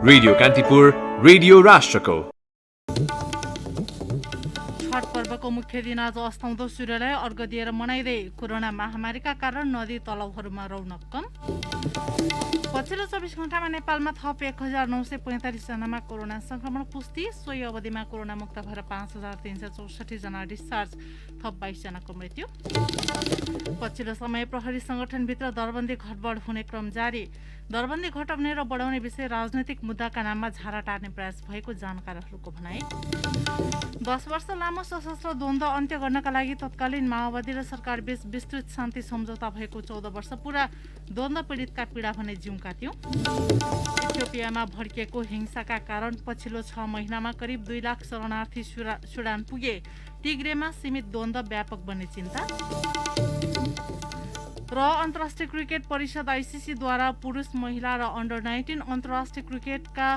Radio Kantipur radio राष्ट्रको छठ पर्वको मुख्य दिन आज अस्ताउँदो सूर्यलाई अर्घ दिएर मनाइँदै कोरोना महामारीका कारण नदी तलाउहरूमा रौनक कम। पछिल्लो 24 घण्टामा नेपालमा थप 1945 जनामा कोरोना संक्रमण पुष्टि। सोही अवधिमा कोरोना मुक्त भएर 5364 जना डिस्चार्ज, थप 22 जनाको मृत्यु। पछिल्लो समय प्रहरी संगठनभित्र दरबन्दी घटबढ हुने क्रम जारी। दरबन्दी घटाउने र बढाउने विषय राजनैतिक मुद्दाका नाममा झारा टार्ने प्रयास भएको जानकारहरूको भनाई। 10 वर्ष लामो सशस्त्र द्वन्द्व अन्त्य गर्नका लागि तत्कालीन माओवादी र सरकारबीच विस्तृत शान्ति सम्झौता भएको 14 वर्ष पुरा। द्वन्द्व पीडितका पीडा भने जिउका थियौं। इथियोपियामा भड्किएको हिंसाका कारण पछिल्लो 6 महिनामा करिब 2 लाख शरणार्थी सुडान पुगे। टिग्रेमा सीमित द्वन्द्व व्यापक बन्ने चिन्ता। र अन्तर्राष्ट्रिय क्रिकेट परिषद आइसिसीद्वारा पुरुष, महिला र अन्डर-19 अन्तर्राष्ट्रिय क्रिकेटका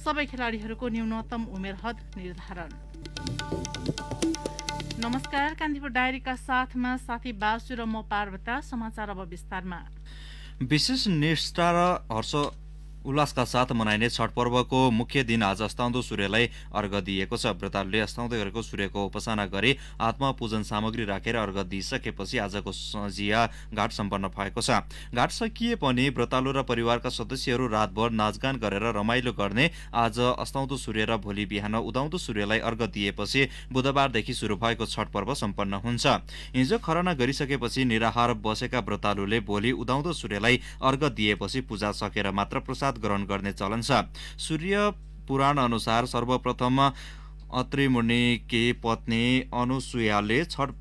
सबै खेलाडीहरूको न्यूनतम उमेर हद निर्धारण। नमस्कार, कान्तिपुर डायरीका साथमा साथी बासु र म पार्वता। समाचार अब विस्तारमा। विशेष निष्ठा र हर्ष उल्लासका साथ मनाइने छठ पर्वको मुख्य दिन आज अस्ताउँदो सूर्यलाई अर्घ दिएको छ। व्रतालुले अस्ताउँदै गरेको सूर्यको उपासना गरी आत्मा पूजन सामग्री राखेर अर्घ दिइसकेपछि आजको सजिया घाट सम्पन्न भएको छ। घाट सकिए पनि व्रतालु र परिवारका सदस्यहरू रातभर नाचगान गरेर रमाइलो गर्ने। आज अस्ताउँदो सूर्य र भोलि बिहान उदाउँदो सूर्यलाई अर्घ दिएपछि बुधबारदेखि सुरु भएको छठ पर्व सम्पन्न हुन्छ। हिजो खरना गरिसकेपछि निराहार बसेका व्रतालुले भोलि उदाउँदो सूर्यलाई अर्घ दिएपछि पूजा सकेर मात्र प्रसाद ग्रहण गर्ने चलन छ। सूर्य पुराण अनुसार सर्वप्रथम अत्रि मुनिकी पत्नी अनुसुयाले छठ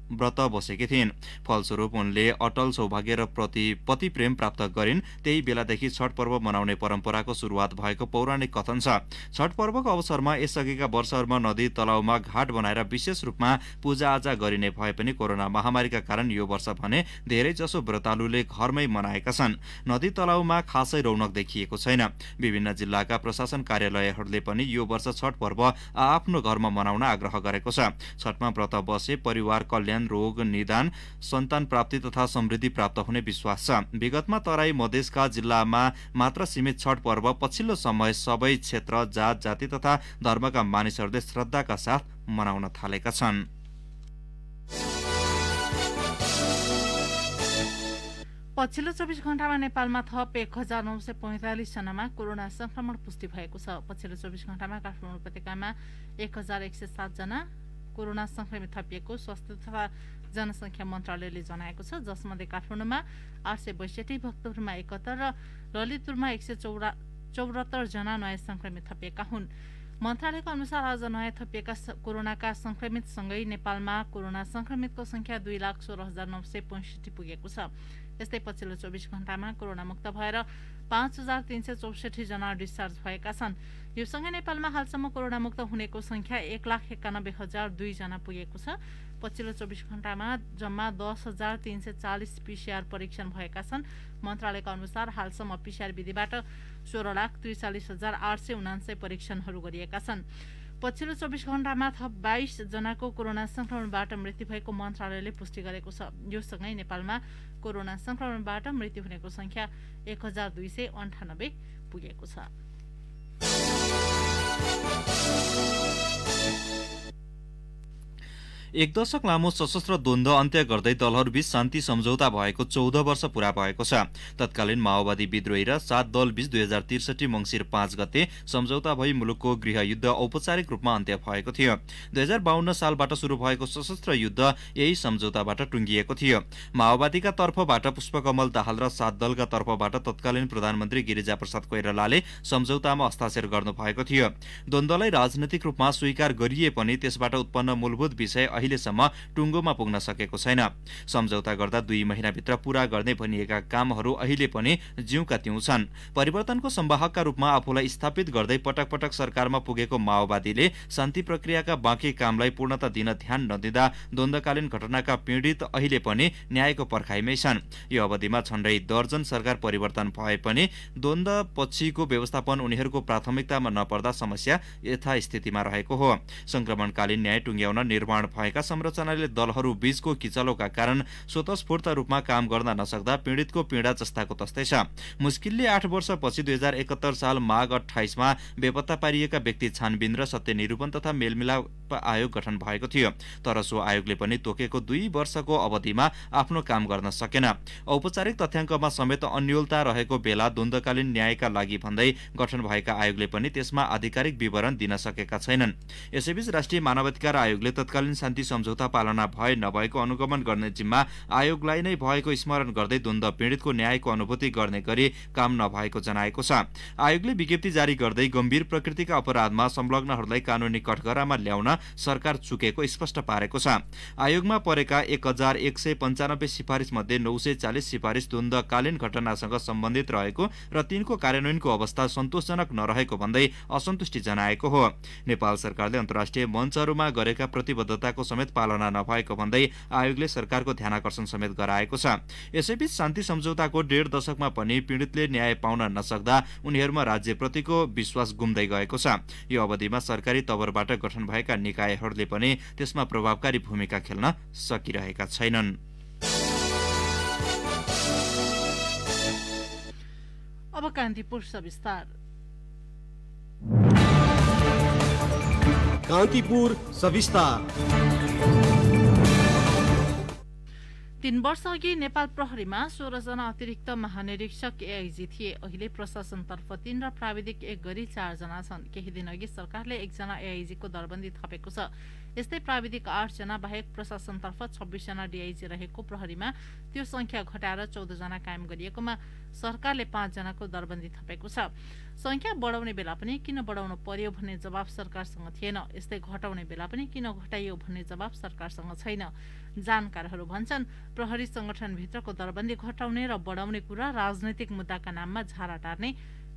व्रत बसेकी थिइन्। फलस्वरूप उनले अटल सौभाग्य र पति प्रेम प्राप्त गरिन्। त्यही बेलादेखि छठ पर्व मनाउने परम्पराको सुरुवात भएको पौराणिक कथन छ। छठ पर्वको अवसरमा यसअघिका वर्षहरूमा नदी तलाउमा घाट बनाएर विशेष रूपमा पूजाआजा गरिने भए पनि कोरोना महामारीका कारण यो वर्ष भने धेरैजसो व्रतालुले घरमै मनाएका छन्। नदी तलाउमा खासै रौनक देखिएको छैन। विभिन्न जिल्लाका प्रशासन कार्यालयहरूले पनि यो वर्ष छठ पर्व आफ्नो घरमा मनाउन आग्रह गरेको छ। छठमा व्रत बसे परिवार कल्याण, रोग निदान, सन्तान प्राप्ति तथा समृद्धि प्राप्त हुने विश्वास छ। विगतमा तराई मधेसका जिल्लामा मात्र सीमित छठ पर्व पछिल्लो समय सबै क्षेत्र, जात जाति तथा धर्मका मानिसहरूले श्रद्धाका साथ मनाउन थालेका छन्। पछिल्लो 24 घण्टामा नेपालमा थप 1945 जनामा कोरोना संक्रमण पुष्टि भएको छ। पछिल्लो 24 घण्टामा काठमाडौँ उपत्यकामा 1107 जना कोरोना संक्रमित थपिएको स्वास्थ्य तथा जनसङ्ख्या मन्त्रालयले जनाएको छ। जसमध्ये काठमाडौँमा 862, भक्तपुरमा 71 र ललितपुरमा 174 जना नयाँ संक्रमित थपिएका हुन्। मन्त्रालयको अनुसार आज नयाँ थपिएका कोरोनाका संक्रमितसँगै नेपालमा कोरोना संक्रमितको संख्या 2,16,965 पुगेको छ। यस्तै पछिल्लो 24 घण्टामा कोरोना मुक्त भएर 5,364 जना डिस्चार्ज भएका छन्। यो सँगै नेपालमा हालसम्म कोरोना मुक्त हुनेको संख्या 1,91,002 जना पुगेको छ। पछिल्लो 24 घण्टामा जम्मा 10,340 पीसीआर परीक्षण भएका छन्। मन्त्रालयका अनुसार हालसम्म पीसीआर विधिबाट 16,43,879 परीक्षणहरू गरिएका छन्। पछिल्लो 24 घण्टामा थप 22 जनाको कोरोना संक्रमणबाट मृत्यु भएको मन्त्रालयले पुष्टि गरेको छ। यो सँगै नेपालमा कोरोना संक्रमणबाट मृत्यु हुनेको संख्या 1,298 पुगेको छ। एक दशक लामो सशस्त्र द्वन्द्व अन्त्य गर्दै दलहरूबीच शान्ति सम्झौता भएको 14 वर्ष पूरा भएको छ। तत्कालीन माओवादी विद्रोही र 7 दलबीच 2063 मङ्सिर 5 गते सम्झौता भई मुलुकको गृहयुद्ध औपचारिक रूपमा अन्त्य भएको थियो। 2052 सालबाट सुरु भएको सशस्त्र युद्ध यही सम्झौताबाट टुङ्गिएको थियो। माओवादीका तर्फबाट पुष्पकमल दाहाल र 7 दलका तर्फबाट तत्कालीन प्रधानमन्त्री गिरिजाप्रसाद कोइरालाले सम्झौतामा हस्ताक्षर गर्नुभएको थियो। द्वन्द्वलाई राजनैतिक रूपमा स्वीकार गरिए पनि त्यसबाट उत्पन्न मूलभूत विषय अहिलेसम्म टुङ्गोमा पुग्न सकेको छैन। सम्झौता गर्दा 2 महिनाभित्र पूरा गर्ने भनिएका कामहरू अहिले पनि जिउका तिउँ छन्। परिवर्तनको संवाहकका रूपमा आफूलाई स्थापित गर्दै पटक पटक सरकारमा पुगेको माओवादीले शान्ति प्रक्रियाका बाँकी कामलाई पूर्णता दिन ध्यान नदिँदा द्वन्द्वकालीन घटनाका पीडित अहिले पनि न्यायको पर्खाइमै छन्। यो अवधिमा झण्डै दर्जन सरकार परिवर्तन भए पनि द्वन्द्व पछिको व्यवस्थापन उनीहरूको प्राथमिकतामा नपर्दा समस्या यथास्थितिमा रहेको हो। संक्रमणकालीन न्याय टुङ्ग्याउन निर्माण भएका संरचनाले दलहरू बीचको किचलोका कारण स्वतस्फूर्त रूपमा काम गर्न नसक्दा पीडितको पीडा जस्ताको तस्तै छ। मुस्किलले 8 वर्षपछि 2071 साल माघ 28 मा बेपत्ता पारिएका व्यक्ति छानबिन र सत्य निरूपण तथा मेलमिलाप आयोग गठन भएको थियो। तर सो आयोगले पनि तोकेको 2 वर्षको अवधिमा आफ्नो काम गर्न सकेन। औपचारिक तथ्याङ्कमा समेत अन्योलता रहेको बेला द्वन्द्वकालीन न्यायका लागि भन्दै गठन भएका आयोगले पनि त्यसमा आधिकारिक विवरण दिन सकेका छैनन्। यसैबीच राष्ट्रिय मानवाधिकार आयोगले तत्कालीन शान्ति सम्झौता पालना भए नभएको अनुगमन गर्ने जिम्मा आयोगलाई नै भएको स्मरण गर्दै द्वन्द्व पीडितको न्यायको अनुभूति गर्ने गरी काम नभएको जनाएको छ। आयोगले विज्ञप्ति जारी गर्दै गम्भीर प्रकृतिका अपराधमा संलग्नहरूलाई कानूनी कठघरामा ल्याउन सरकार चुकेको स्पष्ट पारेको छ। आयोगमा परेका 1195 सिफारिस मध्ये 940 सिफारिस द्वन्द्वकालीन घटनासँग सम्बन्धित रहेको र तिनको कार्यान्वयनको अवस्था सन्तोषजनक नरहेको भन्दै असन्तुष्टि जनाएको हो। नेपाल सरकारले अन्तर्राष्ट्रिय मञ्चहरूमा गरेका प्रतिबद्धताको समेत पालना नभएको भन्दै आयोगले सरकारको ध्यानाकर्षण समेत गराएको छ। यसैबीच शान्ति सम्झौताको 1.5 दशकमा पनि पीडितले न्याय पाउन नसक्दा उनीहरूमा राज्यप्रतिको विश्वास गुम्दै गएको छ। यो अवधिमा सरकारी तवरबाट गठन भएका निकायहरूले पनि त्यसमा प्रभावकारी भूमिका खेल्न सकिरहेका छैनन्। अब कान्तिपुर सविस्तार। कान्तिपुर सविस्तार। 3 वर्ष अघि नेपाल प्रहरीमा 16 जना अतिरिक्त महानिरीक्षक एआइजी थिए। अहिले प्रशासनतर्फ 3 र प्राविधिक 1 गरी 4 जना छन्। केही दिन अघि सरकारले 1 जना एआइजी को दरबन्दी थपेको छ। यस्तै प्राविधिक 8 जना बाहेक प्रशासनतर्फ 26 जना डीआइजी रहेको प्रहरीमा त्यो संख्या घटाएर 14 जना कायम गरिएकोमा सरकारले 5 जनाको दरबन्दी थपेको छ। संख्या बढाउने बेला पनि किन बढाउनु पर्यो भन्ने जवाब सरकारसँग थिएन। यस्तै घटाउने बेला पनि किन घटाइयो भन्ने जवाब सरकारसँग छैन। जानकारहरू भन्छन् प्रहरी संगठनभित्रको दरबन्दी घटाउने र बढाउने कुरा राजनैतिक मुद्दाका नाममा झारा टार्ने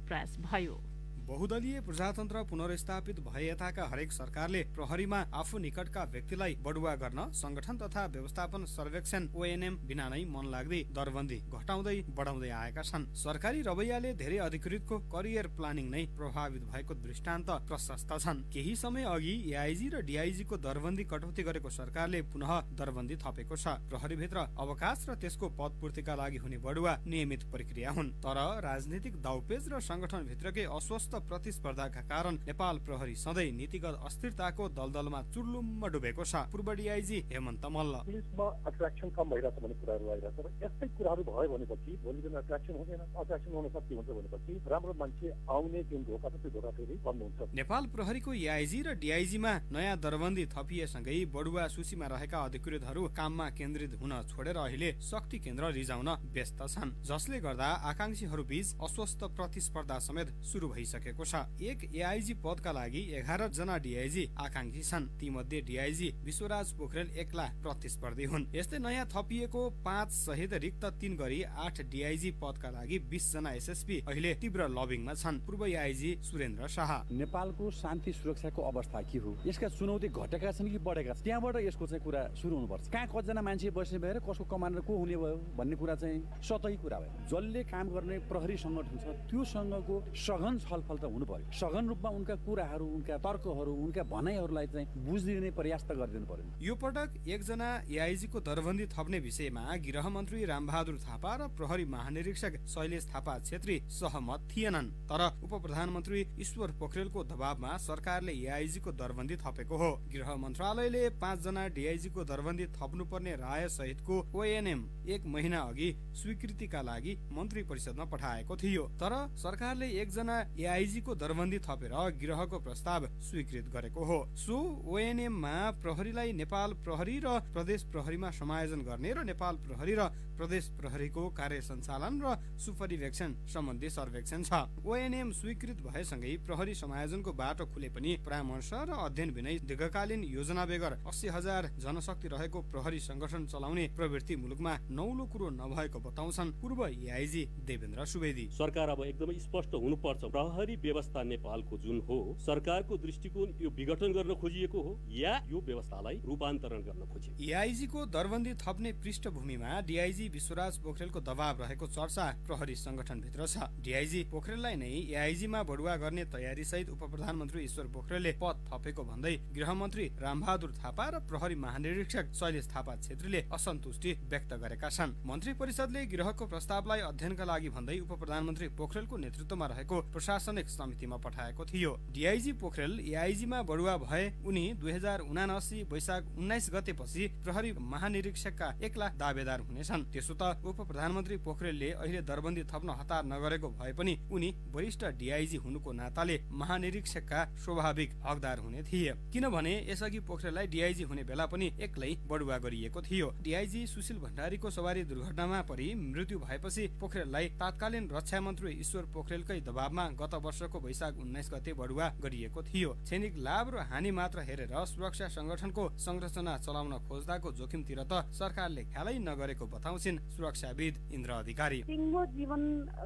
प्रयास भयो। बहुदलीय प्रजातन्त्र पुनर्स्थापित भए यताका हरेक सरकारले प्रहरीमा आफू निकटका व्यक्तिलाई बढुवा गर्न संगठन तथा व्यवस्थापन सर्वेक्षण ओएनएम बिना नै मन लाग्दै दरबन्दी घटाउँदै बढाउँदै आएका छन्। सरकारी रवैयाले धेरै अधिकृतको करियर प्लानिङ नै प्रभावित भएको दृष्टान्त प्रशस्त छन्। केही समय अघि एआइजी र डीआइजी को दरबन्दी कटौती गरेको सरकारले पुनः दरबन्दी थपेको छ। प्रहरीभित्र अवकाश र त्यसको पदपूर्तिका लागि हुने बढुवा नियमित प्रक्रिया हुन्। तर राजनीतिक दाउपेच र संगठनभित्रकै अस्वस्थ प्रतिस्पर्धाका कारण नेपाल प्रहरी सधैँ नीतिगत अस्थिरताको दलदलमा चुर्लुम्म डुबेको छ। पूर्व डीआइजी हेमन्त मल्ल। पुलिसमा अट्र्याक्सन कम भइरहेछ भन्ने कुराहरू आइरहेछ र यस्तै कुराहरू भयो भनेपछि भोलि दिन अट्र्याक्सन हुँदैन। अट्र्याक्सन हुन सक्ने हुन्छ भनेपछि राम्रो मान्छे आउने जुन धोका छ त्यो धोका फेरि बन्द हुन्छ। नेपाल प्रहरीको एआइजी र डीआइजीमा नयाँ दरबन्दी थपिएसँगै बढुवा सूचीमा रहेका अधिकृतहरू काममा केन्द्रित हुन छोडेर अहिले शक्ति केन्द्र रिजाउन व्यस्त छन्, जसले गर्दा आकांक्षीहरू बीच अस्वस्थ प्रतिस्पर्धा समेत सुरु भइसक्यो छ। एक एआइजी पदका लागि 11 जना डीआइजी आकांक्षी छन्। ती मध्ये डीआइजी विश्वराज पोखरेल एक्ला प्रतिस्पर्धी हुन्। यस्तै नयाँ थपिएको 5 सहित रिक्त 3 गरी 8 डीआइजी पदका लागि 20 जना एसएसपी अहिले तीव्र लबिङमा छन्। पूर्व एआइजी सुरेन्द्र शाह। नेपालको शान्ति सुरक्षाको अवस्था के हो, यसका चुनौती घटेका छन् कि बढेका छन्, त्यहाँबाट यसको चाहिँ कुरा सुरु हुनुपर्छ। कहाँ कतिजना मान्छे बस्ने भएर कसको कमान्डर को हुने भयो भन्ने कुरा चाहिँ सतही कुरा भयो। जसले काम गर्ने प्रहरी संगठन छ त्योसँगको सघन छलफल त हुनु पर्यो। सघन रूपमा उनका कुराहरू, उनका तर्कहरू, उनका भनाइहरूलाई चाहिँ बुझ्दिने प्रयास त गरिदिनु पर्यो। यो पटक 1 जना एआइजी को दरबन्दी थप्ने विषयमा गृह मन्त्री रामबहादुर थापा र प्रहरी महानिरीक्षक शैलेश थापा छेत्री सहमत थिएनन्। तर उप प्रधानमन्त्री ईश्वर पोखरेलको दबावमा सरकारले एआइजी को दरबन्दी थपेको हो। गृह मन्त्रालयले 5 जना डीआइजी को दरबन्दी थप्नुपर्ने राय सहितको ओएनएम 1 महिना अघि स्वीकृतिका लागि मन्त्री परिषदमा पठाएको थियो। तर सरकारले 1 जना एआइजी को दरबन्दी थपेर गृहको प्रस्ताव स्वीकृत गरेको हो। सो ओएनएम मा प्रहरीलाई नेपाल प्रहरी र प्रदेश प्रहरीमा समायोजन गर्ने र नेपाल प्रहरी र प्रदेश प्रहरीको कार्य सञ्चालन र सुपरिवेक्षण सम्बन्धी सर्वेक्षण छ। ओएनएम स्वीकृत भएसँगै प्रहरी समायोजनको बाटो खुले पनि परामर्श र अध्ययन बिनै दीर्घकालीन योजना बेगर 80,000 जनशक्ति रहेको प्रहरी संगठन चलाउने प्रवृत्ति मुलुकमा नौलो कुरो नभएको बताउँछन् पूर्व एआइजी देवेन्द्र सुवेदी। सरकार अब एकदमै स्पष्ट हुनुपर्छ। प्रहरी व्यवस्था नेपालको जुन हो, सरकारको दृष्टिकोण यो विघटन गर्न खोजिएको हो या यो व्यवस्थालाई रूपान्तरण गर्न खोजिएको। एआइजी को दरबन्दी थप्ने पृष्ठभूमिमा डीआइजी विश्वराज पोखरेलको दबाव रहेको चर्चा प्रहरी संगठनभित्र छ। डीआईजी पोखरेललाई नै एआईजीमा बढुवा गर्ने तयारी सहित उपप्रधानमन्त्री ईश्वर पोखरेलले पद थपेको भन्दै गृहमन्त्री रामबहादुर थापा र प्रहरी महानिरीक्षक शैलेश थापा छेत्रीले असन्तुष्टि व्यक्त गरेका छन्। मन्त्री परिषदले गृहको प्रस्तावलाई अध्ययनका लागि भन्दै उपप्रधानमन्त्री पोखरेलको नेतृत्वमा रहेको प्रशासनिक समितिमा पठाएको थियो। डीआईजी पोखरेल एआईजीमा बढुवा भए उनी 2079 वैशाख 19 गतेपछि प्रहरी महानिरीक्षकका एक्ला दावेदार हुनेछन्। त्यसो त उपप्रधानमन्त्री पोखरेलले अहिले दरबन्दी थप्न हतार नगरेको भए पनि उनी वरिष्ठ डीआईजी हुनुको नाताले महानिरीक्षकका स्वाभाविक हकदार हुने थिए, किनभने यसअघि पोखरेललाई डीआईजी हुने बेला पनि एक्लै बढुवा गरिएको थियो। डीआईजी सुशील भण्डारीको सवारी दुर्घटनामा परि मृत्यु भएपछि पोखरेललाई तत्कालीन रक्षा मन्त्री ईश्वर पोखरेलकै दबावमा गत वर्षको वैशाख 19 गते बढुवा गरिएको थियो। क्षणिक लाभ र हानि मात्र हेरेर सुरक्षा संगठनको संरचना चलाउन खोज्दाको जोखिमतिर त सरकारले ख्यालै नगरेको बताउँछिन् सुरक्षाविद इन्द्र अधिकारी। सिंह जीवन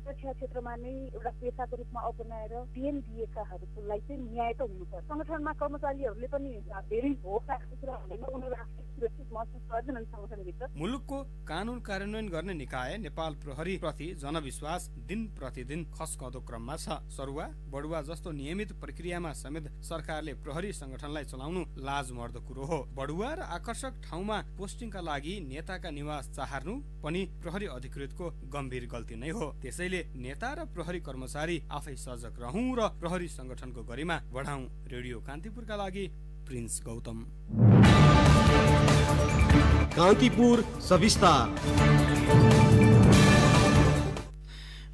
रक्षा क्षेत्रमा नै एउटा पेसाको रूपमा अपनाएर टिएम दिएकाहरूलाई चाहिँ न्याय त हुनुपर्छ। संगठनमा कर्मचारीहरूले पनि धेरै भोग राख्ने कुरा हुँदैन, उनीहरू आफै सुरक्षित महसुस गर्दैनन् संगठनभित्र। मुलुकको कानून कार्यान्वयन गर्ने निकाय नेपाल प्रहरी प्रति जनविश्वास दिन प्रतिदिन खस्कँदो क्रममा छ। सरुवा बढुवा जस्तो नियमित प्रक्रियामा समेत सरकारले प्रहरी संगठनलाई चलाउनु लाजमर्दो कुरो हो। बढुवा र आकर्षक ठाउँमा पोस्टिङका लागि नेताका निवास चाहर्नु पनि प्रहरी अधिकृतको गम्भीर गल्ती नै हो। त्यसैले नेता र प्रहरी कर्मचारी आफै सजग रहौं र प्रहरी संगठनको गरिमा बढाउँ। रेडियो कान्तिपुरका लागि प्रिन्स गौतम। कान्तिपुर सविस्तार।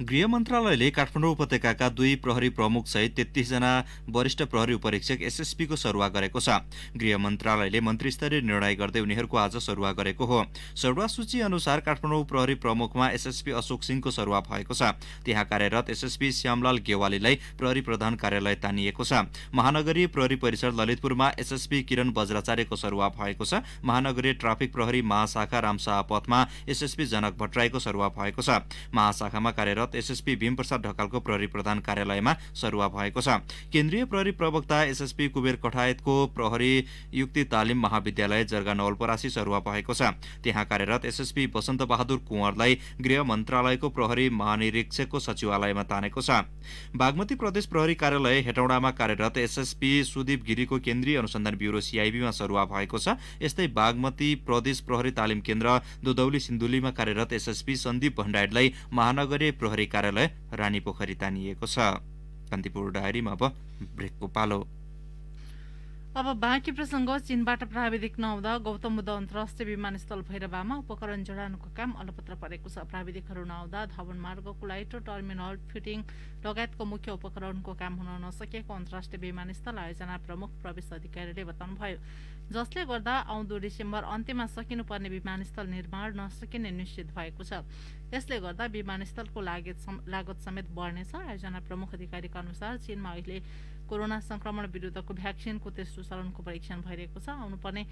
गृह मन्त्रालयले काठमाडौँ उपत्यकाका 2 प्रहरी प्रमुख सहित 33 जना वरिष्ठ प्रहरी उपरीक्षक एसएसपी को सरुवा गरेको छ। गृह मन्त्रालयले मन्त्रीस्तरीय निर्णय गर्दै उनीहरूको आज सरुवा गरेको हो। सरुवा सूची अनुसार काठमाडौँ प्रहरी प्रमुखमा एसएसपी अशोक सिंहको सरुवा भएको छ। त्यहाँ कार्यरत एसएसपी श्यामलाल गेवालीलाई प्रहरी प्रधान कार्यालय तानिएको छ। महानगरीय प्रहरी परिसर ललितपुरमा एसएसपी किरण बज्राचार्यको सरुवा भएको छ। महानगरीय ट्राफिक प्रहरी महाशाखा रामशाह पथमा एसएसपी जनक भट्टराईको सरुवा भएको छ। महाशाखामा कार्यरत एसएसपी भीमप्रसाद ढकालको प्रहरी प्रधान कार्यालयमा सरुवा भएको छ। केन्द्रीय प्रहरी प्रवक्ता एसएसपी कुबेर कठायतको प्रहरी युक्ति तालिम महाविद्यालय जर्गा नवलपरासी सरुवा भएको छ। त्यहाँ कार्यरत एसएसपी वसन्त बहादुर कुँवरलाई गृह मन्त्रालयको प्रहरी महानिरीक्षकको सचिवालयमा तानेको छ। बागमती प्रदेश प्रहरी कार्यालय हेटौडामा कार्यरत एसएसपी सुदीप गिरीको केन्द्रीय अनुसन्धान ब्युरो सीआईबीमा सरुवा भएको छ। यस्तै बागमती प्रदेश प्रहरी तालिम केन्द्र दुधौली सिन्धुलीमा कार्यरत एसएसपी सन्दीप भण्डारीलाई महानगरीय प्रहरी कार्यालय रानीपोखरी तानिएको छ। कान्तिपुर डायरीमा अब ब्रेकको पालो। अब बाँकी प्रसङ्ग। चीनबाट प्राविधिक नआउँदा गौतम बुद्ध अन्तर्राष्ट्रिय विमानस्थल भैरवामा उपकरण जडानको काम अलपत्र परेको छ। प्राविधिकहरू नआउँदा धवन मार्गको लाइटो टर्मिनल फिटिङ लगायतको मुख्य उपकरणको काम हुन नसकेको अन्तर्राष्ट्रिय विमानस्थल आयोजना प्रमुख प्रवेश अधिकारीले बताउनुभयो। जसले गर्दा आउँदो डिसेम्बर अन्त्यमा सकिनुपर्ने विमानस्थल निर्माण नसकिने निश्चित भएको छ। यसले गर्दा विमानस्थलको लागत समेत बढ्नेछ। आयोजना प्रमुख अधिकारीका अनुसार चीनमा अहिले कोरोना संक्रमण विरुद्धको भ्याक्सिनको तेस्रो चरणको परीक्षण भइरहेको छ। आउनुपर्ने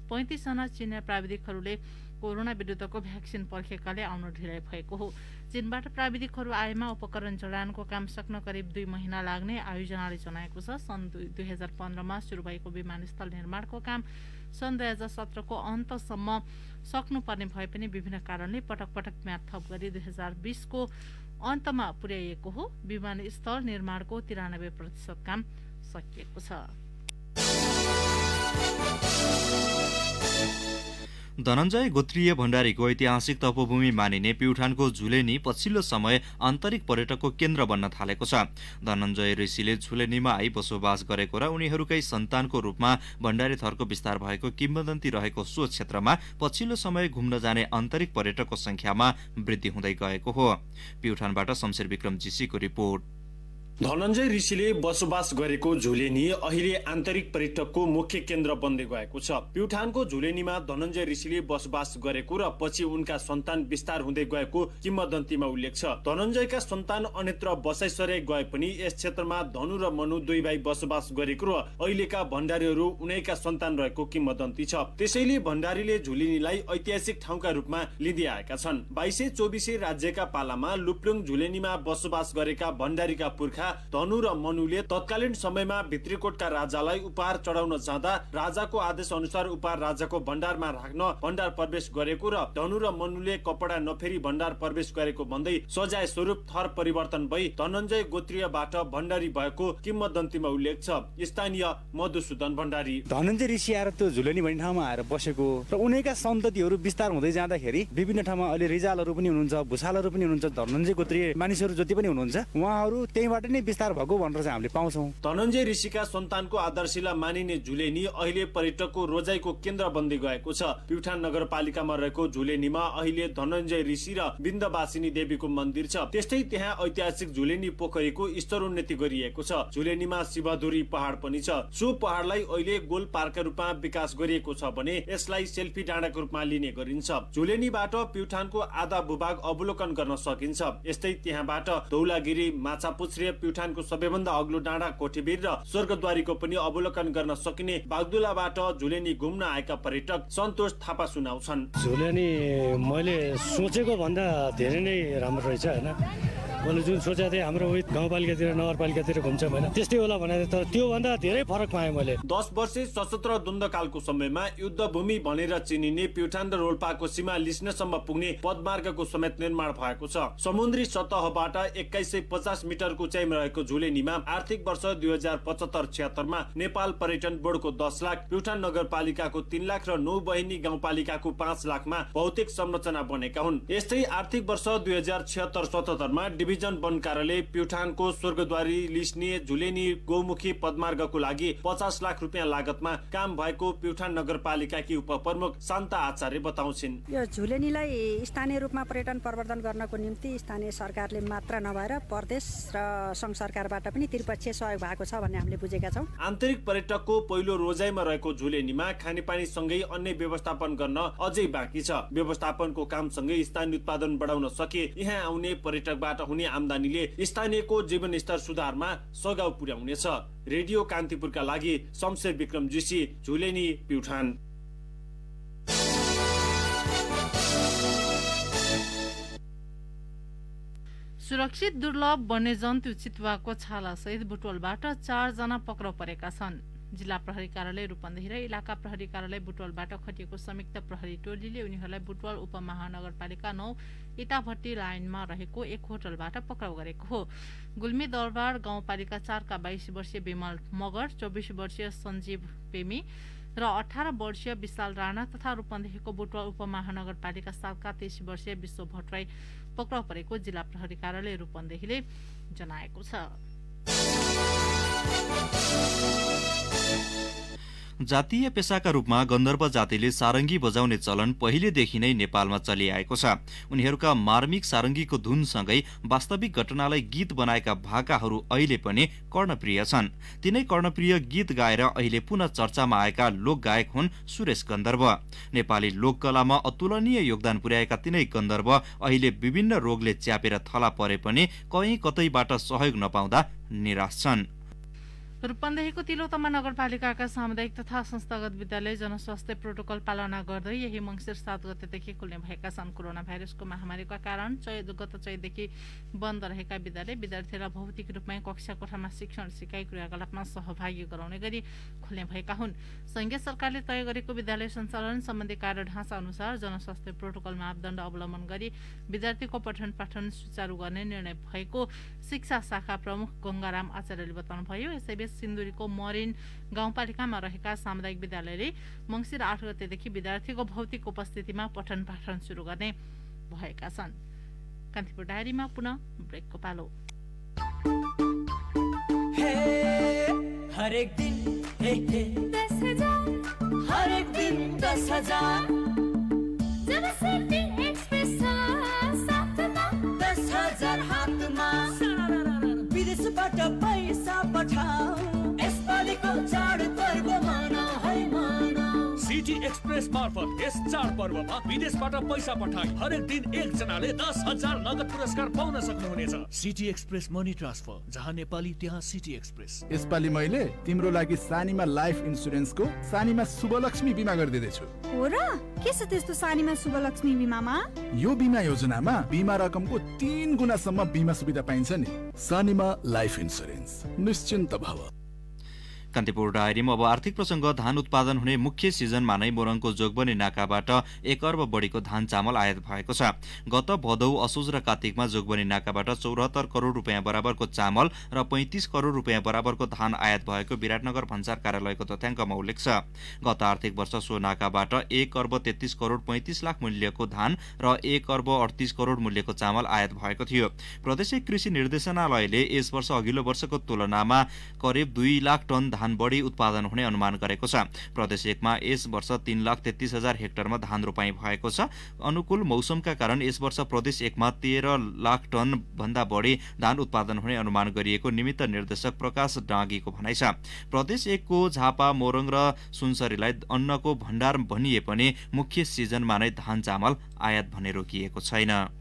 35 जना चीनिया प्राविधिकहरूले कोरोना विरुद्धको भ्याक्सिन पर्खेकाले आउन ढिलाइ भएको हो। चीनबाट प्राविधिकहरू आएमा उपकरण जडानको काम सक्न करिब 2 महिना लाग्ने आयोजनाले जनाएको छ। सन् 2015मा सुरु भएको विमानस्थल निर्माणको काम सन् 2017 को अन्तसम्म सक्नुपर्ने भए पनि विभिन्न कारणले पटक पटक म्याद थप गरी 2020 को अन्तमा पुर्याइएको हो। विमानस्थल निर्माणको 93% काम सकिएको छ। धनञ्जय गोत्रीय भण्डारीको ऐतिहासिक तपोभूमि मानिने प्युठानको झुलेनी पछिल्लो समय आन्तरिक पर्यटकको केन्द्र बन्न थालेको छ। धनञ्जय ऋषिले झुलेनीमा आई बसोबास गरेको र उनीहरूकै सन्तानको रूपमा भण्डारी थरको विस्तार भएको किम्वदन्ती रहेको सो क्षेत्रमा पछिल्लो समय घुम्न जाने आन्तरिक पर्यटकको संख्यामा वृद्धि हुँदै गएको हो। प्युठानबाट शमशेर विक्रम जीसीको रिपोर्ट। धनञ्जय ऋषिले बसोबास गरेको झुलेनी अहिले आन्तरिक पर्यटकको मुख्य केन्द्र बन्दै गएको छ। प्युठानको झुलेनीमा धनञ्जय ऋषिले बसोबास गरेको र पछि उनका सन्तान विस्तार हुँदै गएको किम्वदन्तीमा उल्लेख छ। धनञ्जयका सन्तान अन्यत्र बसाइसरे गए पनि यस क्षेत्रमा धनु र मनु 2 भाइ बसोबास गरेको र अहिलेका भण्डारीहरू उनैका सन्तान रहेको किम्वदन्ती छ। त्यसैले भण्डारीले झुलेनीलाई ऐतिहासिक ठाउँका रूपमा लिँदै आएका छन्। 2200-2400 राज्यका पालामा लुप्लुङ झुलेनीमा बसोबास गरेका भण्डारीका पुर्खा धनु र मनुले तत्कालीन समयमा भित्रीकोटका राजालाई उपहार चढाउन जाँदा राजाको आदेश अनुसार उपहार राजाको भण्डारमा राख्न भण्डार प्रवेश गरेको र धनु र मनुले कपडा नफेरी भण्डार प्रवेश गरेको भन्दै सजाय स्वरूप थर परिवर्तन भई धनञ्जय गोत्रीयबाट भण्डारी भएको किम्वदन्तीमा उल्लेख छ। स्थानीय मधुसूदन भण्डारी धनञ्जय ऋषि आएर त्यो झुलेनी भन्ने ठाउँमा आएर बसेको र उनैका सन्ततिहरू विस्तार हुँदै जाँदाखेरि विभिन्न ठाउँमा अहिले रिजालहरू पनि हुनुहुन्छ, भुसालहरू पनि हुनुहुन्छ, धनञ्जय गोत्रीय मानिसहरू जति पनि हुनुहुन्छ उहाँहरू त्यहीबाट नै विस्तार भएको भनेर चाहिँ हामीले पाउँछौँ। धनञ्जय ऋषिका सन्तानको आदर्शिला मानिने झुलेनी अहिले पर्यटकको रोजाइको केन्द्र बन्दै गएको छ। प्युठान नगरपालिकामा रहेको झुलेनीमा अहिले धनञ्जय ऋषि र बिन्दवासिनी देवीको मन्दिर छ। त्यस्तै त्यहाँ ऐतिहासिक झुलेनी पोखरीको स्तरोन्नति गरिएको छ। झुलेनीमा शिवधुरी पहाड पनि छ। सो पहाडलाई अहिले गोल पार्कका रूपमा विकास गरिएको छ भने यसलाई सेल्फी डाँडाको रूपमा लिने गरिन्छ। झुलेनीबाट प्युठानको आधा भूभाग अवलोकन गर्न सकिन्छ। यस्तै त्यहाँबाट धौलागिरी, माछापुच्छ्रे, प्युठानको सबैभन्दा अग्लो डाँडा कोठीबीर र स्वर्गद्वारीको पनि अवलोकन गर्न सकिने बागदुलाबाट झुलेनी घुम्न आएका पर्यटक सन्तोष थापा सुनाउँछन्। झुलेनी मैले सोचेको भन्दा धेरै नै राम्रो रहेछ हैन। मैले जुन सोचेको थिएँ हाम्रो गाउँपालिकातिर नगरपालिकातिर घुम्छ होइन त्यस्तै होला भनेर, तर त्योभन्दा धेरै फरक पाएँ मैले। 10 वर्षे सशस्त्र द्वन्द्वकालको समयमा युद्धभूमि भनेर चिनिने प्युठान र रोल्पाको सीमा लिस्नसम्म पुग्ने पदमार्गको समेत निर्माण भएको छ। समुद्री सतहबाट 2150 मिटरको उचाइमा रहेको झुलेनीमा आर्थिक वर्ष 2075-76 मा नेपाल पर्यटन बोर्डको 10 लाख, प्युठान नगरपालिकाको 3 लाख र नौ बहिनी गाउँपालिकाको 5 लाखमा भौतिक संरचना बनेका हुन्। यस्तै आर्थिक वर्ष 2076-77 मा डिभिजन वन कार्यालय प्युठानको स्वर्गद्वारी लिस्ने झुलेनी गौमुखी पदमार्गको लागि 50 लाख रुपियाँ लागतमा काम भएको प्युठान नगरपालिकाकी उपप्रमुख शान्ता आचार्य बताउँछिन्। यो झुलेनीलाई स्थानीय रूपमा पर्यटन प्रवर्धन गर्नको निम्ति स्थानीय सरकारले मात्र नभएर प्रदेश र संघ सरकारबाट पनि त्रिपक्षीय सहयोग भएको छ भन्ने हामीले बुझेका छौँ। आन्तरिक पर्यटकको पहिलो रोजाइमा रहेको झुलेनीमा खानेपानी सँगै अन्य व्यवस्थापन गर्न अझै बाँकी छ। व्यवस्थापनको कामसँगै स्थानीय उत्पादन बढाउन सके यहाँ आउने पर्यटकबाट हुने आम्दानीले स्थानीयको जीवन स्तर सुधारमा सघाउ पुर्याउनेछ। रेडियो कान्तिपुरका लागि शमशेर विक्रम जोशी, झुलेनी, प्युठान। सुरक्षित दुर्लभ वन्यजन्तु चितुवाको छाला सहित बुटवलबाट 4 जना पक्राउ परेका छन्। जिल्ला प्रहरी कार्यालय रूपन्देही र इलाका प्रहरी कार्यालय बुटवलबाट खटिएको संयुक्त प्रहरी टोलीले उनीहरूलाई बुटवल उपमहानगरपालिका 9 इटाभट्टी लाइनमा रहेको एक होटलबाट पक्राउ गरेको हो। गुल्मी दरबार गाउँपालिका 4 का 22 वर्षीय विमल मगर, 24 वर्षीय सञ्जीव पेमी र 18 वर्षीय विशाल राणा तथा रूपन्देहीको बुटवल उपमहानगरपालिका 7 का 23 वर्षीय विश्व भट्टराई पक्राउ परेको जिल्ला प्रहरी कार्यालय रूपन्देहीले जनाएको छ। जातीय पेसाका रूपमा गन्धर्व जातिले सारङ्गी बजाउने चलन पहिलेदेखि नै नेपालमा चलिआएको छ। उनीहरूका मार्मिक सारङ्गीको धुनसँगै वास्तविक घटनालाई गीत बनाएका भाकाहरू अहिले पनि कर्णप्रिय छन्। तिनै कर्णप्रिय गीत गाएर अहिले पुनः चर्चामा आएका लोकगायक हुन् सुरेश गन्धर्व। नेपाली लोककलामा अतुलनीय योगदान पुर्याएका तिनै गन्धर्व अहिले विभिन्न रोगले च्यापेर थला परे पनि कहीँ कतैबाट सहयोग नपाउँदा निराश छन्। रूपन्देहीको तिलोत्तमा नगरपालिकाका सामुदायिक तथा संस्थागत विद्यालय जनस्वास्थ्य प्रोटोकल पालना गर्दै यही मङ्सिर 7 गतेदेखि खुल्ने भएका छन्। कोरोना भाइरसको महामारीका कारण गत चैतदेखि बन्द रहेका विद्यालय विद्यार्थीलाई भौतिक रूपमै कक्षा कोठामा शिक्षण सिकाइ क्रियाकलापमा सहभागी गराउने गरी खुल्ने भएका हुन्। संघीय सरकारले तय गरेको विद्यालय सञ्चालन सम्बन्धी कार्यढाँचा अनुसार जनस्वास्थ्य प्रोटोकल मापदण्ड अवलम्बन गरी विद्यार्थीको पठन पाठन सुचारू गर्ने निर्णय भएको शिक्षा शाखा प्रमुख गंगाराम आचार्यले बताउनुभयो। यसैबीच सिन्धुलीको मरिन गाउँपालिकामा रहेका सामुदायिक विद्यालयले मङ्सिर 8 गतेदेखि विद्यार्थीको भौतिक उपस्थितिमा पठन पाठन सुरु गर्ने भएका छन्। कान्तिपुर डायरीमा पुनः ब्रेकको पालो। हरेक दिन 10,000 हरेक दिन 10,000 जब सिटी एक्सप्रेस साथमा 10,000 हातमा विदेशबाट पैसा पठाऊ यसपालिको चाड पर्व मनाऊ है मनाऊ। सिटी एक्सप्रेस मार्फत यस चाडपर्वमा विदेशबाट पैसा पठाई हरेक दिन एकजनाले 10,000 नगद पुरस्कार पाउन सक्नुहुनेछ। सिटी एक्सप्रेस मनी ट्रान्सफर, जहाँ नेपाली त्यहाँ सिटी एक्सप्रेस। यसपालि मैले तिम्रो लागि सानीमा लाइफ इन्सुरेन्सको सानीमा शुभलक्ष्मी बिमा गरिदिँदैछु। हो र के छ त्यस्तो सानीमा शुभलक्ष्मी बिमामा? यो बिमा योजनामा बिमा रकमको 3 गुणासम्म बिमा सुविधा पाइन्छ नि। सानीमा लाइफ इन्सुरेन्स, निश्चिन्त भव। कान्तिपुर डायरीमा अब आर्थिक प्रसंग। धान उत्पादन हुने मुख्य सिजनमा नै मोरङको जोगबनी नाकाबाट 1 अर्ब बढीको धान चामल आयात भएको छ। गत भदौ, असोज र कार्तिकमा जोगबनी नाकाबाट 74 करोड रुपियाँ बराबरको चामल र 35 करोड रुपियाँ बराबरको धान आयात भएको विराटनगर भन्सार कार्यालयको तथ्याङ्कमा उल्लेख छ। गत आर्थिक वर्ष सो नाकाबाट 1 अर्ब 33 करोड 35 लाख मूल्यको धान र 1 अर्ब 38 करोड मूल्यको चामल आयात भएको थियो। प्रदेशिक कृषि निर्देशनालयले यस वर्ष अघिल्लो वर्षको तुलनामा करिब 2 लाख टन धान बढी उत्पादन हुने अनुमान गरेको छ। प्रदेश 1 मा यस वर्ष 3,33,000 हेक्टरमा धान रोपाई भएको छ। अनुकूल मौसमका कारण यस वर्ष प्रदेश 1 मा 13 लाख टन भन्दा बढी धान उत्पादन हुने अनुमान गरिएको निमित्त निर्देशक प्रकाश डाँगीको भनाइ छ। प्रदेश 1 को झापा, मोरङ र सुनसरीलाई अन्नको भण्डार भनिए पनि मुख्य सिजनमा नै धान चामल आयात भने रोकिएको छैन।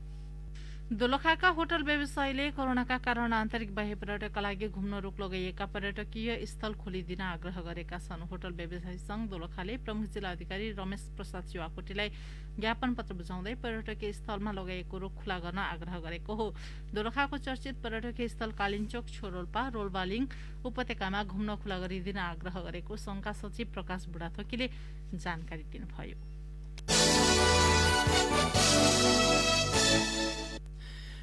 दोलखाका होटल व्यवसायीले कोरोनाका कारण आन्तरिक बाह्य पर्यटकका लागि घुम्न रोक लगाइएका पर्यटकीय स्थल खोलिदिन आग्रह गरेका छन्। होटल व्यवसायी संघ दोलखाले प्रमुख जिल्ला अधिकारी रमेश प्रसाद शिवाकोटीलाई ज्ञापन पत्र बुझाउँदै पर्यटकीय स्थलमा लगाइएको रोक खुला गर्न आग्रह गरेको हो। दोलखाको चर्चित पर्यटकीय स्थल कालिन्चोक, छोरोल्पा, रोल्बालिङ उपत्यकामा घुम्न खुला गरिदिन आग्रह गरेको संघका सचिव प्रकाश बुढाथोकीले जानकारी दिनुभयो।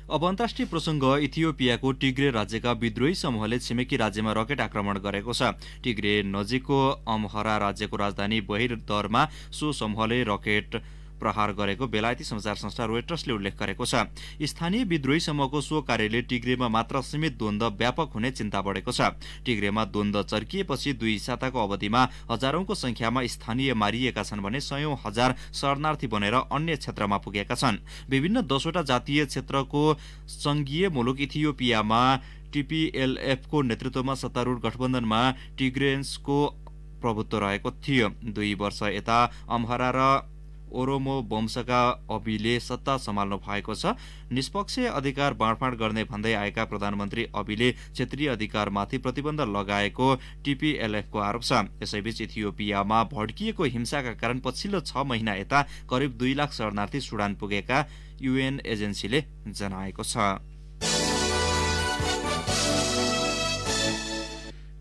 अब अन्तर्राष्ट्रिय प्रसंग। इथियोपियाको टिग्रे राज्यका विद्रोही समूहले छिमेकी राज्यमा रकेट आक्रमण गरेको छ। टिग्रे नजिकको अमहरा राज्यको राजधानी बहिरदरमा सो समूहले रकेट प्रहार गरेको बेलायती समाचार संस्था रोयटर्सले उल्लेख गरेको छ। स्थानीय विद्रोही समूहको सो कार्यले टिग्रेमा मात्र सीमित द्वन्द्व व्यापक हुने चिन्ता बढेको छ। टिग्रेमा द्वन्द्व चर्किएपछि 2 साताको अवधिमा हजारौंको संख्यामा स्थानीय मारिएका छन् भने 100,000 शरणार्थी बनेर अन्य क्षेत्रमा पुगेका छन्। विभिन्न 10 वटा जातीय क्षेत्रको संघीय मुलुक इथियोपियामा TPLF को नेतृत्वमा सत्तारूढ गठबन्धनमा टिग्रेन्सको प्रभुत्व रहेको थियो। 2 वर्ष यता अमहरा र ओरोमो वंशका अबीले सत्ता सम्हाल्नु भएको छ। निष्पक्ष अधिकार बाँडफाँड गर्ने भन्दै आएका प्रधानमन्त्री अबीले क्षेत्रीय अधिकारमाथि प्रतिबन्ध लगाएको TPLF को आरोप छ। यसैबीच इथियोपियामा भड्किएको हिंसाका कारण पछिल्लो 6 महिना यता करिब 2 लाख शरणार्थी सुडान पुगेका UN एजेन्सीले जनाएको छ।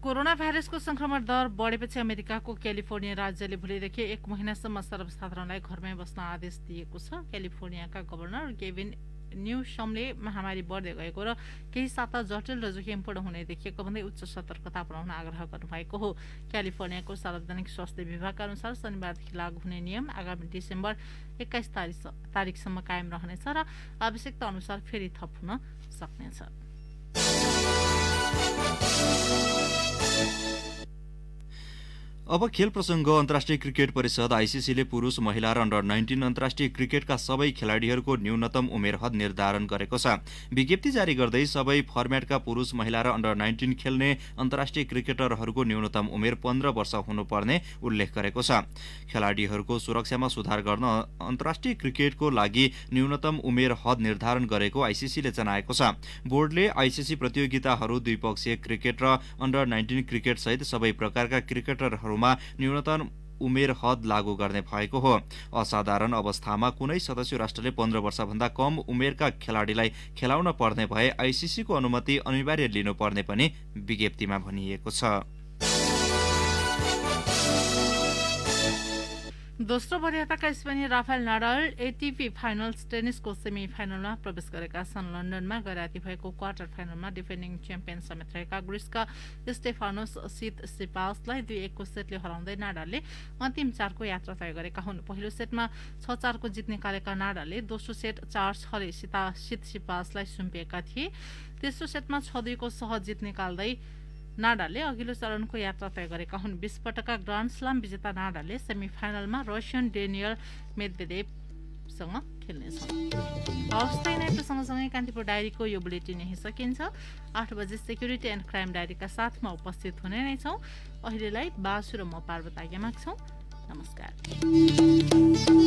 कोरोना भाइरसको संक्रमण दर बढेपछि अमेरिकाको क्यालिफोर्निया राज्यले भोलिदेखि 1 महिनासम्म सर्वसाधारणलाई घरमै बस्न आदेश दिएको छ। क्यालिफोर्नियाका गभर्नर गेभिन न्युसमले महामारी बढ्दै गएको र केही साता जटिल र जोखिमपूर्ण हुने देखिएको भन्दै उच्च सतर्कता अपनाउन आग्रह गर्नुभएको हो। क्यालिफोर्नियाको सार्वजनिक स्वास्थ्य विभागका अनुसार शनिबारदेखि लागू हुने नियम आगामी डिसेम्बर 21 तारिकसम्म कायम रहनेछ र आवश्यकता अनुसार फेरि थप हुन सक्नेछ। अब खेल प्रसंग। अन्तर्राष्ट्रिय क्रिकेट परिषद ICC ले पुरुष, महिला र अन्डर-19 अन्तर्राष्ट्रिय क्रिकेटका सबै खेलाडीहरूको न्यूनतम उमेर हद निर्धारण गरेको छ। विज्ञप्ति जारी गर्दै सबै फर्मेटका पुरुष, महिला र अन्डर-19 खेल्ने अन्तर्राष्ट्रिय क्रिकेटरहरूको न्यूनतम उमेर 15 वर्ष हुनुपर्ने उल्लेख गरेको छ। खेलाडीहरूको सुरक्षामा सुधार गर्न अन्तर्राष्ट्रिय क्रिकेटको लागि न्यूनतम उमेर हद निर्धारण गरेको ICC ले जनाएको छ। बोर्डले ICC प्रतियोगिताहरू, द्विपक्षीय क्रिकेट र अन्डर-19 क्रिकेट सहित सबै प्रकारका क्रिकेटरहरू न्यूनतम उमेर हद लागू गर्ने भएको हो। असाधारण अवस्थामा कुनै सदस्य राष्ट्रले 15 वर्षभन्दा कम उमेरका खेलाडीलाई खेलाउन पर्ने भए ICC को अनुमति अनिवार्य लिनुपर्ने पनि विज्ञप्तिमा भनिएको छ। दोस्रो वरीयताका स्पेनी राफेल नाडाल ATP फाइनल्स टेनिसको सेमी फाइनलमा प्रवेश गरेका छन्। लन्डनमा गैराती भएको क्वार्टर फाइनलमा डिफेन्डिङ च्याम्पियन समेत रहेका ग्रिसका स्टेफानोस सिटसिपासलाई 2-1 को सेटले हराउँदै नाडालले अन्तिम 4 को यात्रा तय गरेका हुन्। पहिलो सेटमा 6-4 को जित निकालेका नाडालले दोस्रो सेट 4-6 ले सिटसिपासलाई सुम्पिएका थिए। तेस्रो सेटमा 6-2 को सहज जित निकाल्दै नाडालले अघिल्लो चरणको यात्रा तय गरेका हुन्। 20 पटकका ग्रान्ड स्लाम विजेता नाडालले सेमी फाइनलमा रसियन डेनियल मेदवेदेवसँग खेल्नेछन्। हवस् नै सँगसँगै कान्तिपुर डायरीको यो बुलेटिन यही सकिन्छ। 8 बजे सेक्युरिटी एन्ड क्राइम डायरीका साथमा उपस्थित हुने नै छौँ। अहिलेलाई बासु र म पार्वत आज्ञा माग्छौँ। नमस्कार।